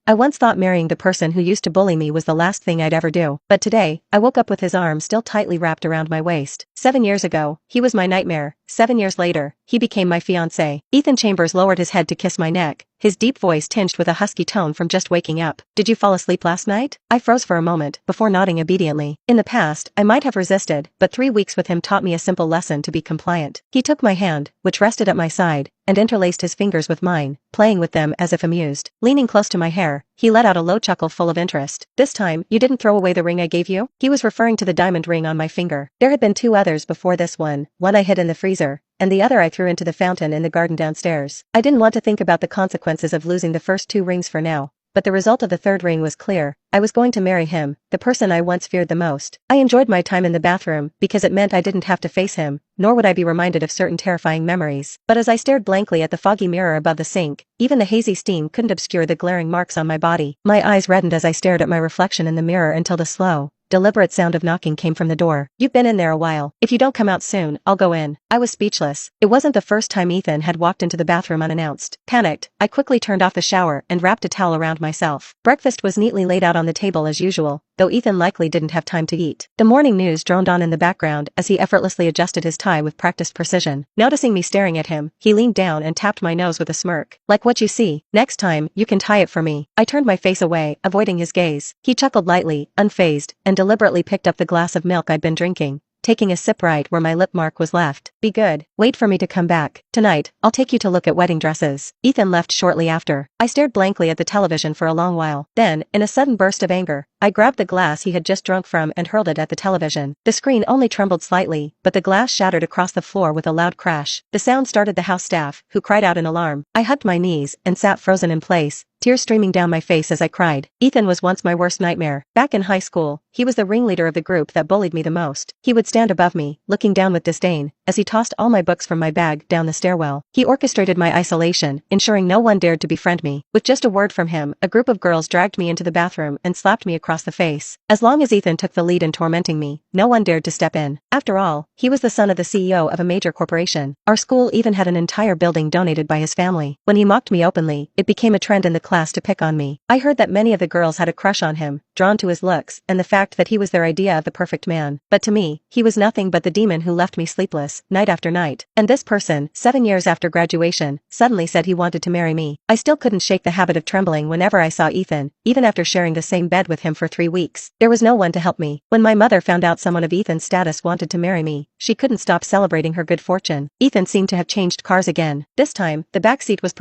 I once thought marrying the person who used to bully me was the last thing I'd ever do, but today, I woke up with his arm still tightly wrapped around my waist. 7 years ago, he was my nightmare. 7 years later, he became my fiancé. Ethan Chambers lowered his head to kiss my neck, his deep voice tinged with a husky tone from just waking up. "Did you fall asleep last night?" I froze for a moment, before nodding obediently. In the past, I might have resisted, but 3 weeks with him taught me a simple lesson: to be compliant. He took my hand, which rested at my side, and interlaced his fingers with mine, playing with them as if amused. Leaning close to my hair, he let out a low chuckle full of interest. "This time, you didn't throw away the ring I gave you?" He was referring to the diamond ring on my finger. There had been 2 others before this one I hid in the freezer, and the other I threw into the fountain in the garden downstairs. I didn't want to think about the consequences of losing the first 2 rings for now, but the result of the 3rd ring was clear. I was going to marry him, the person I once feared the most. I enjoyed my time in the bathroom because it meant I didn't have to face him, nor would I be reminded of certain terrifying memories. But as I stared blankly at the foggy mirror above the sink, even the hazy steam couldn't obscure the glaring marks on my body. My eyes reddened as I stared at my reflection in the mirror until the slow, deliberate sound of knocking came from the door. "You've been in there a while. If you don't come out soon, I'll go in." I was speechless. It wasn't the first time Ethan had walked into the bathroom unannounced. Panicked, I quickly turned off the shower and wrapped a towel around myself. Breakfast was neatly laid out on the table as usual, though Ethan likely didn't have time to eat. The morning news droned on in the background as he effortlessly adjusted his tie with practiced precision. Noticing me staring at him, he leaned down and tapped my nose with a smirk. "Like what you see. Next time, you can tie it for me." I turned my face away, avoiding his gaze. He chuckled lightly, unfazed, and deliberately picked up the glass of milk I'd been drinking, taking a sip right where my lip mark was left. "Be good. Wait for me to come back. Tonight, I'll take you to look at wedding dresses." Ethan left shortly after. I stared blankly at the television for a long while. Then, in a sudden burst of anger, I grabbed the glass he had just drunk from and hurled it at the television. The screen only trembled slightly, but the glass shattered across the floor with a loud crash. The sound started the house staff, who cried out in alarm. I hugged my knees and sat frozen in place, tears streaming down my face as I cried. Ethan was once my worst nightmare. Back in high school, he was the ringleader of the group that bullied me the most. He would stand above me, looking down with disdain, as he tossed all my books from my bag down the stairwell. He orchestrated my isolation, ensuring no one dared to befriend me. With just a word from him, a group of girls dragged me into the bathroom and slapped me across the face. As long as Ethan took the lead in tormenting me, no one dared to step in. After all, he was the son of the CEO of a major corporation. Our school even had an entire building donated by his family. When he mocked me openly, it became a trend in the class to pick on me. I heard that many of the girls had a crush on him, drawn to his looks and the fact that he was their idea of the perfect man. But to me, he was nothing but the demon who left me sleepless, night after night. And this person, 7 years after graduation, suddenly said he wanted to marry me. I still couldn't shake the habit of trembling whenever I saw Ethan, even after sharing the same bed with him for 3 weeks. There was no one to help me. When my mother found out someone of Ethan's status wanted to marry me, she couldn't stop celebrating her good fortune. Ethan seemed to have changed cars again. This time, the backseat was